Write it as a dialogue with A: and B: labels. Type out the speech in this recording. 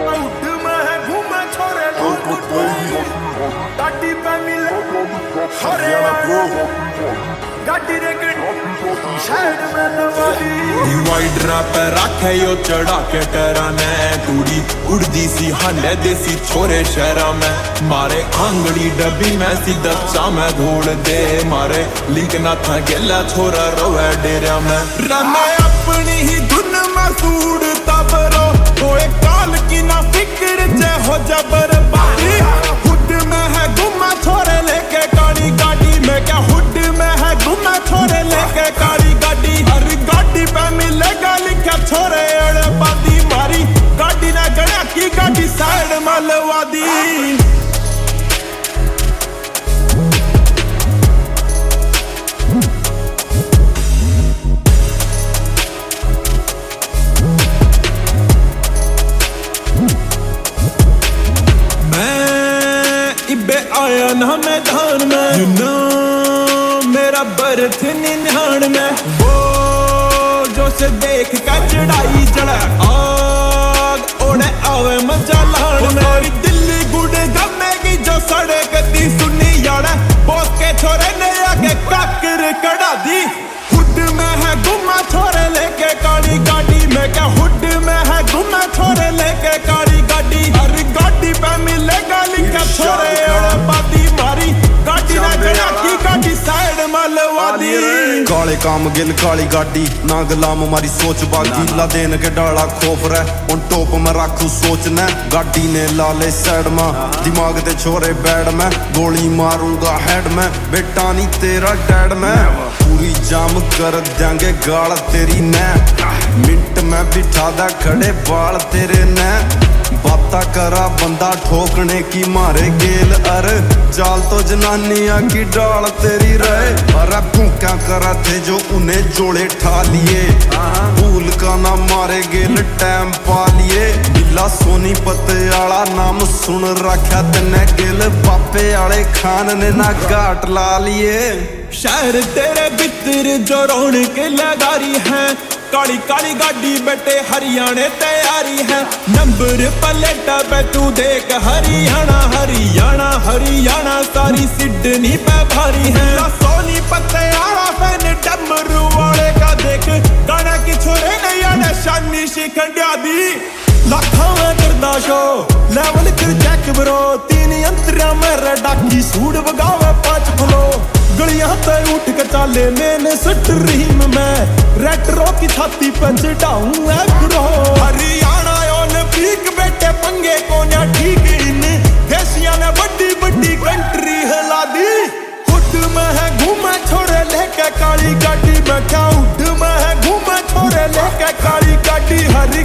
A: उठ में है घूमे छोरे गाड़ी पे मिले हरे गाड़ी रे साइड में नवाली डिवाइडर पे रखे यो चढ़ा के टरा ने कुड़ी उड़दी सी हाले देसी छोरे शहरा में मारे आंगड़ी डब्बी में सीधा चामे धोड़ दे मारे लिंक ना था गेला छोरा रोवे डेरा में रमे अपनी ही धुन में सूड़ता बरो कोई काल की ना फिक्र जे हो जबर बाती हुड में है गुम्मा छोरे लेके काली गाड़ी में क्या हुड में है गुम्मा छोरे लेके काली गाड़ी हर गाड़ी पे मिलेगा लिखा छोरे अड़ बाती मारी गाड़ी ना गया की गाड़ी साइड मलवा दी आया ना मैदान में you know, मेरा बर्थ निन्हान में वो जो से देख कर चढ़ाई चढ़ा आग ओढ़े आवे मजा लान में दिल्ली गुड़े गमेगी जो सड़क दी सुनी याड़ा बोस के छोरे ने आगे काकर कड़ा दी हुड में है गुम्मा छोरे लेके काली गाड़ी में क्या हुड में है गुम्मा छोरे लेके काली गाड़ी हर गाड़ी पे मिलेगा लिखा छोरे
B: काले काम गिल काली गाड़ी ना गुलाम हमारी सोच बागी ला देन के डाला खोफ रह उन टोप में राखू सोचना गाड़ी ने लाले साइड में दिमाग दे छोरे बैड में गोली मारूंगा हेड में बेटा नहीं तेरा डैड में पूरी जाम कर देंगे गाल तेरी ने मिनट में बिठा दा खड़े बाल तेरे ने बाता करा बंदा ठोकने की मारे गेल अर चाल तो जनानिया की डाल तेरी रहे अरे भूखा करा थे जो उन्हें जोड़े ठा लिए भूल का ना मारे गेल टाइम पा लिए बिल्ला सोनी पत्ते आला नाम सुन रखा तेने गेल पापे आले खान ने ना घाट ला लिए
A: शहर तेरे बितर जो रौनक लगारी है काली काली गाड़ी बेटे हरियाणे तैयारी है नंबर प्लेटा पे तू देख हरियाणा हरियाणा हरियाणा सारी सिडनी पे भारी है सोनी पत्ते आला फैन डमरू वाले का देख गाना की छोरे नहीं आने शानी शिखंडिया दी लाखों में करदा शो लेवल कर चेक ब्रो तीन अंतरिया में डाकी सूट बगावे 5 फ्लो गलियां पे उठ के चाले मैंने स्ट्रीम में रेट्रो की छाती पे चढ़ाऊं एग्रो हरियाणा ओलंपिक बेटे पंगे को ना ठीक इन देशिया ने बड़ी बड़ी कंट्री हिला दी हुड में है घूमे छोरे लेके काली गाड़ी में क्या हुड में है घूमे छोरे लेके काली गाड़ी हर